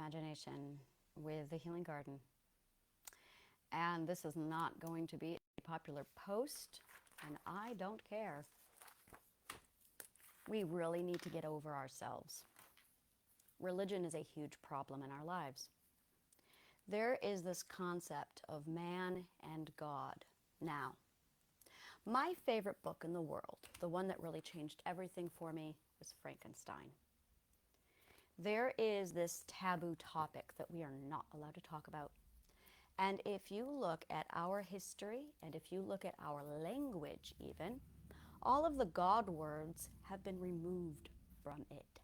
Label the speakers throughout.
Speaker 1: imagination with the Healing Garden. And this is not going to be a popular post, and I don't care. We really need to get over ourselves. Religion is a huge problem in our lives. There is this concept of man and God. Now, my favorite book in the world, the one that really changed everything for me, was Frankenstein. There is this taboo topic that we are not allowed to talk about. And if you look at our history, and if you look at our language even, all of the God words have been removed from it.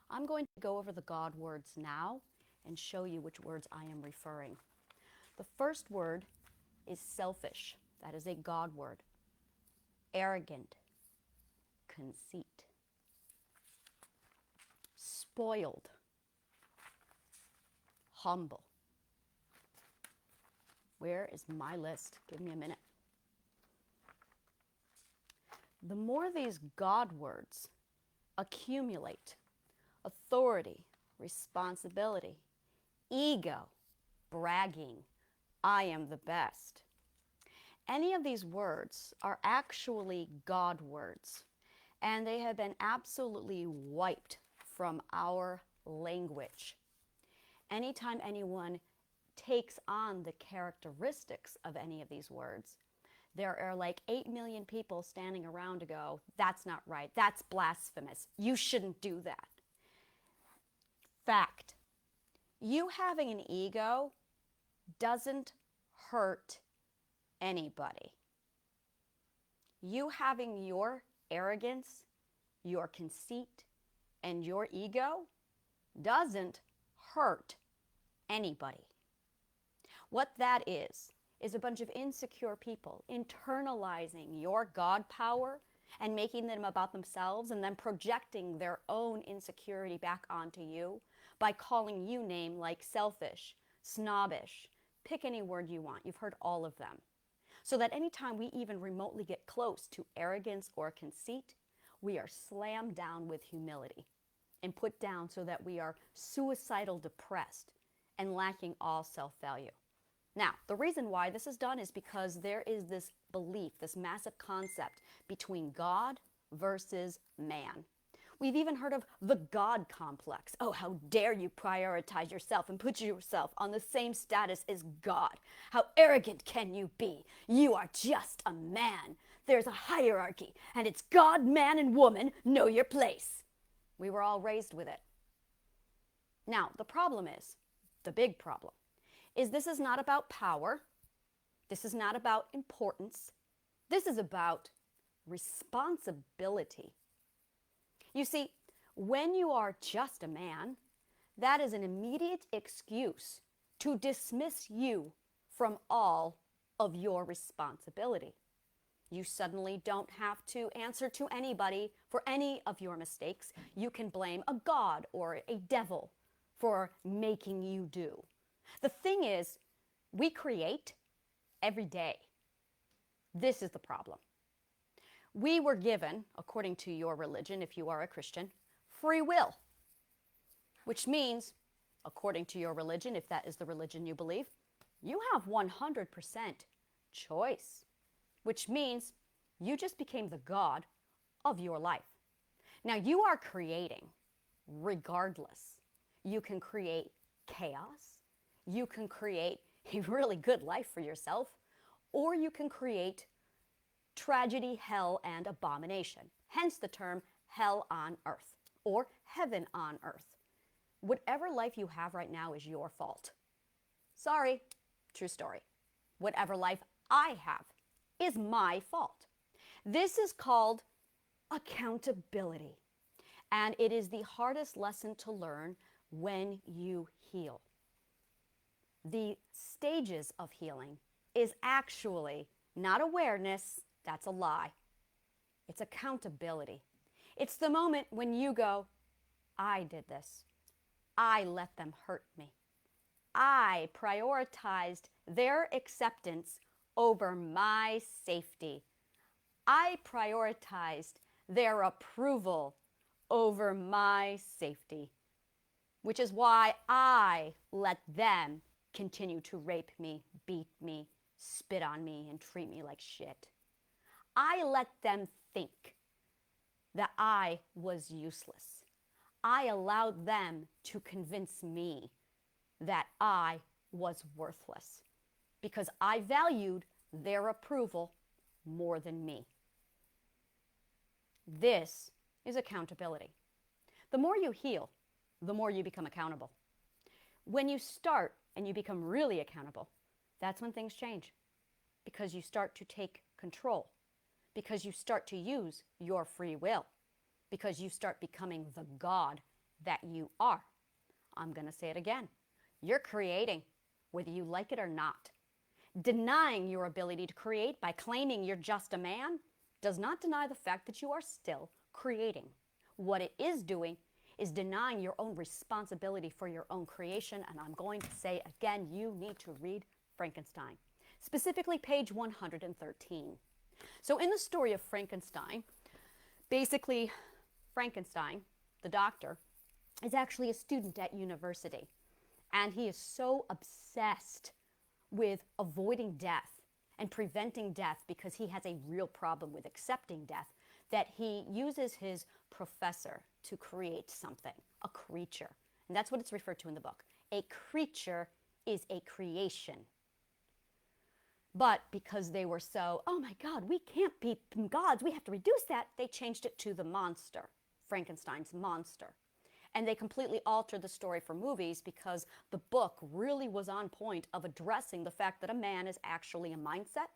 Speaker 1: I'm going to go over the God words now and show you which words I am referring. The first word is selfish. That is a God word. Arrogant, conceit. Spoiled, humble. Where is my list? Give me a minute. The more these God words accumulate, authority, responsibility, ego, bragging, I am the best. Any of these words are actually God words, and they have been absolutely wiped from our language. Anytime anyone takes on the characteristics of any of these words, there are like 8 million people standing around to go, that's not right, that's blasphemous, you shouldn't do that. Fact, you having an ego doesn't hurt anybody. You having your arrogance, your conceit, and your ego doesn't hurt anybody. What that is a bunch of insecure people internalizing your God power and making them about themselves and then projecting their own insecurity back onto you by calling you names like selfish, snobbish, pick any word you want. You've heard all of them. So that anytime we even remotely get close to arrogance or conceit, we are slammed down with humility and put down so that we are suicidal depressed and lacking all self-value. Now, the reason why this is done is because there is this belief, this massive concept between God versus man. We've even heard of the God complex. Oh, how dare you prioritize yourself and put yourself on the same status as God? How arrogant can you be? You are just a man. There's a hierarchy, and it's God, man, and woman. Know your place. We were all raised with it. Now, the problem is, the big problem, is this is not about power. This is not about importance. This is about responsibility. You see, when you are just a man, that is an immediate excuse to dismiss you from all of your responsibility. You suddenly don't have to answer to anybody for any of your mistakes. You can blame a god or a devil for making you do. The thing is, we create every day. This is the problem. We were given, according to your religion, if you are a Christian, free will, which means, according to your religion, if that is the religion you believe, you have 100% choice, which means you just became the God of your life. Now, you are creating regardless. You can create chaos. You can create a really good life for yourself, or you can create tragedy, hell, and abomination. Hence the term hell on earth or heaven on earth. Whatever life you have right now is your fault. Sorry, true story. Whatever life I have is my fault. This is called accountability, and it is the hardest lesson to learn when you heal. The stages of healing is actually not awareness, that's a lie. It's accountability. It's the moment when you go, I did this. I let them hurt me. I prioritized their acceptance over my safety. I prioritized their approval over my safety. which is why I let them continue to rape me, beat me, spit on me, and treat me like shit. I let them think that I was useless. I allowed them to convince me that I was worthless because I valued their approval more than me. This is accountability. The more you heal, the more you become accountable. When you start and you become really accountable, that's when things change, because you start to take control, because you start to use your free will, because you start becoming the God that you are. I'm going to say it again. You're creating, whether you like it or not. Denying your ability to create by claiming you're just a man does not deny the fact that you are still creating. What it is doing is denying your own responsibility for your own creation. And I'm going to say again, you need to read Frankenstein, specifically page 113. So in the story of Frankenstein, basically Frankenstein, the doctor, is actually a student at university. And he is so obsessed with avoiding death and preventing death because he has a real problem with accepting death that he uses his professor to create something, a creature. And that's what it's referred to in the book. A creature is a creation. But because they were so, oh my God, we can't be gods, we have to reduce that, they changed it to the monster, Frankenstein's monster. And they completely altered the story for movies because the book really was on point of addressing the fact that a man is actually a mindset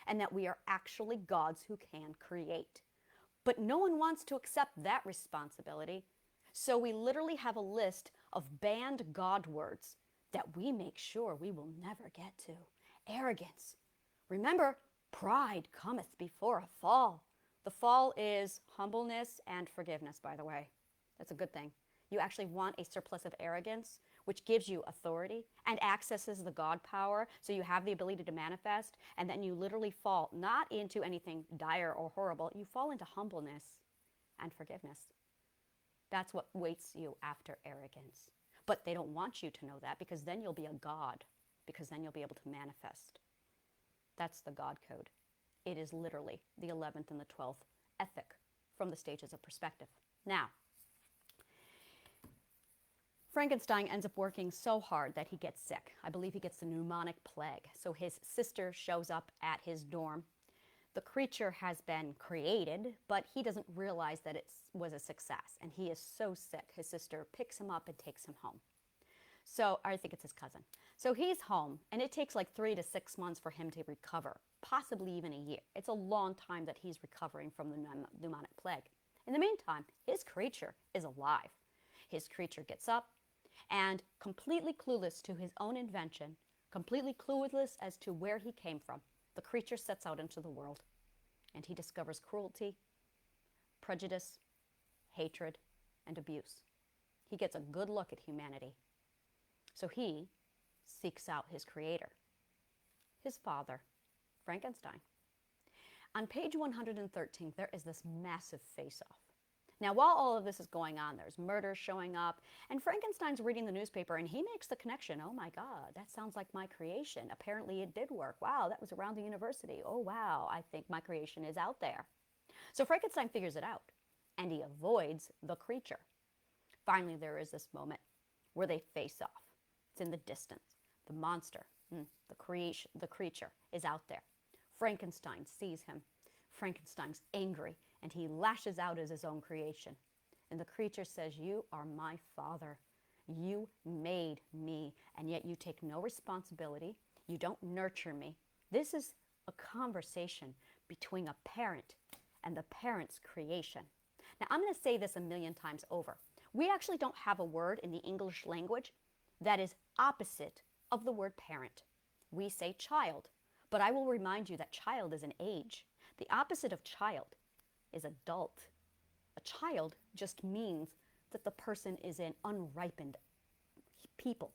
Speaker 1: and that we are actually gods who can create. But no one wants to accept that responsibility. So we literally have a list of banned God words that we make sure we will never get to. Arrogance. Remember, pride cometh before a fall. The fall is humbleness and forgiveness, by the way. That's a good thing. You actually want a surplus of arrogance, which gives you authority and accesses the God power, so you have the ability to manifest, and then you literally fall not into anything dire or horrible, you fall into humbleness and forgiveness. That's what waits you after arrogance. But they don't want you to know that, because then you'll be a God, because then you'll be able to manifest. That's the God code. It is literally the 11th and the 12th ethic from the stages of perspective. Now, Frankenstein ends up working so hard that he gets sick. I believe he gets the pneumonic plague. So his sister shows up at his dorm. The creature has been created, but he doesn't realize that it was a success. And he is so sick. His sister picks him up and takes him home. So I think it's his cousin. So he's home, and it takes like 3 to 6 months for him to recover, possibly even a year. It's a long time that he's recovering from the pneumonic plague. In the meantime, his creature is alive. His creature gets up, and completely clueless to his own invention, completely clueless as to where he came from, the creature sets out into the world, and he discovers cruelty, prejudice, hatred, and abuse. He gets a good look at humanity. So he seeks out his creator, his father, Frankenstein. On page 113, there is this massive face-off. Now, while all of this is going on, there's murder showing up, and Frankenstein's reading the newspaper, and he makes the connection. Oh my God, that sounds like my creation. Apparently it did work. Wow, that was around the university. Oh wow, I think my creation is out there. So Frankenstein figures it out, and he avoids the creature. Finally, there is this moment where they face off. It's in the distance. The monster, the creature is out there. Frankenstein sees him. Frankenstein's angry, and he lashes out as his own creation. And the creature says, "You are my father. You made me, and yet you take no responsibility. You don't nurture me." This is a conversation between a parent and the parent's creation. Now, I'm going to say this a million times over. We actually don't have a word in the English language that is opposite of the word parent. We say child, but I will remind you that child is an age. The opposite of child is adult. A child just means that the person is an unripened people.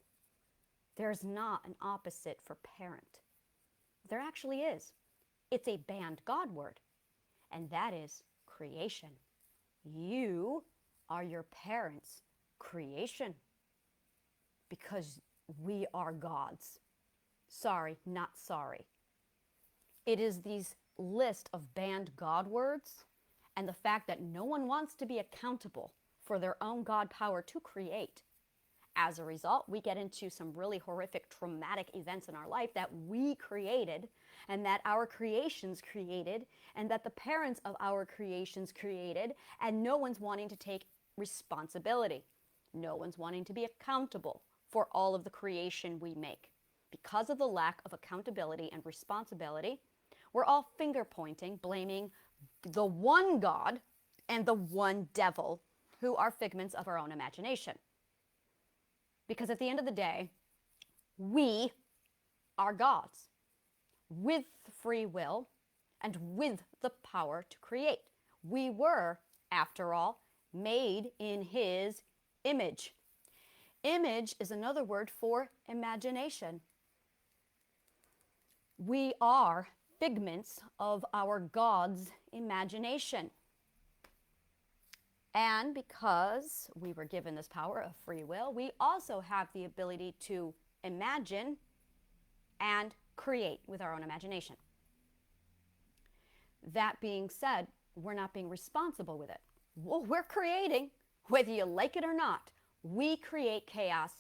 Speaker 1: There's not an opposite for parent. There actually is. It's a banned God word, and that is creation. You are your parents' creation. because we are gods. Sorry, not sorry. It is these list of banned God words and the fact that no one wants to be accountable for their own God power to create. As a result, we get into some really horrific, traumatic events in our life that we created and that our creations created and that the parents of our creations created, and no one's wanting to take responsibility. No one's wanting to be accountable for all of the creation we make. Because of the lack of accountability and responsibility, we're all finger pointing, blaming the one God and the one devil who are figments of our own imagination. Because at the end of the day, we are gods with free will and with the power to create. We were, after all, made in His image. Image is another word for imagination. We are figments of our God's imagination. And because we were given this power of free will, we also have the ability to imagine and create with our own imagination. That being said, we're not being responsible with it. Well, we're creating, whether you like it or not. We create chaos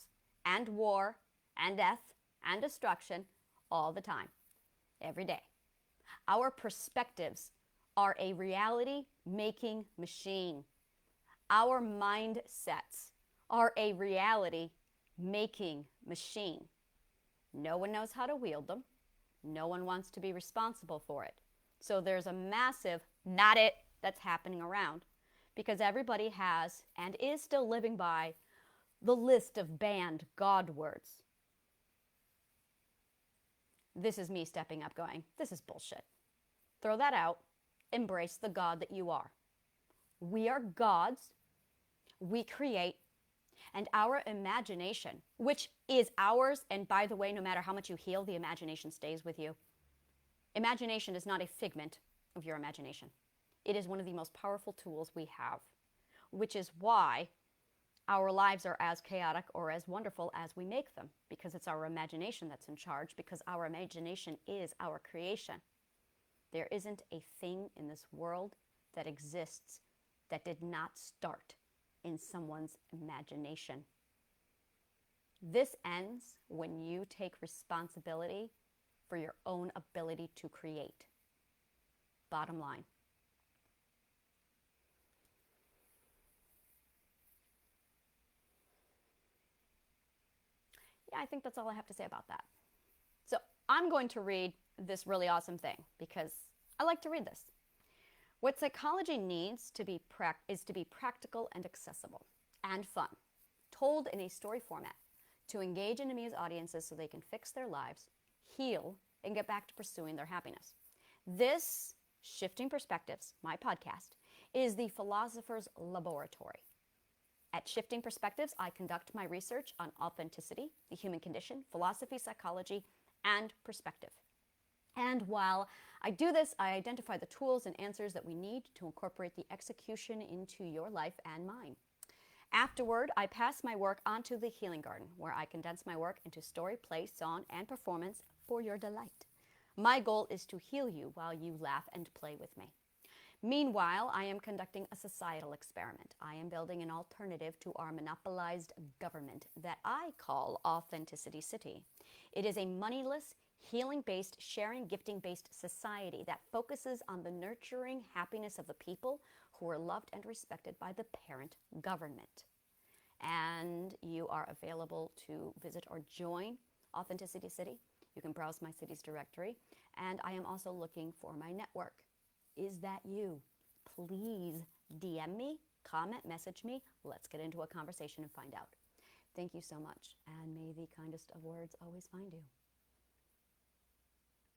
Speaker 1: and war and death and destruction all the time, every day. Our perspectives are a reality-making machine. Our mindsets are a reality-making machine. No one knows how to wield them. No one wants to be responsible for it. So there's a massive not it that's happening around because everybody has and is still living by the list of banned God words. This is me stepping up going, this is bullshit. Throw that out. Embrace the God that you are. We are gods. We create. And our imagination, which is ours, and by the way, no matter how much you heal, the imagination stays with you. Imagination is not a figment of your imagination. It is one of the most powerful tools we have, which is why our lives are as chaotic or as wonderful as we make them, because it's our imagination that's in charge, because our imagination is our creation. There isn't a thing in this world that exists that did not start in someone's imagination. This ends when you take responsibility for your own ability to create. Bottom line. Yeah, I think that's all I have to say about that. So I'm going to read this really awesome thing because I like to read this. What psychology needs is to be practical and accessible and fun, told in a story format to engage and amuse audiences so they can fix their lives, heal, and get back to pursuing their happiness. This Shifting Perspectives, my podcast, is the Philosopher's Laboratory. At Shifting Perspectives, I conduct my research on authenticity, the human condition, philosophy, psychology, and perspective. And while I do this, I identify the tools and answers that we need to incorporate the execution into your life and mine. Afterward, I pass my work onto the Healing Garden, where I condense my work into story, play, song, and performance for your delight. My goal is to heal you while you laugh and play with me. Meanwhile, I am conducting a societal experiment. I am building an alternative to our monopolized government that I call Authenticity City. It is a moneyless, healing-based, sharing, gifting-based society that focuses on the nurturing happiness of the people who are loved and respected by the parent government. And you are available to visit or join Authenticity City. You can browse my city's directory. And I am also looking for my network. Is that you? Please DM me, comment, message me. Let's get into a conversation and find out. Thank you so much. And may the kindest of words always find you.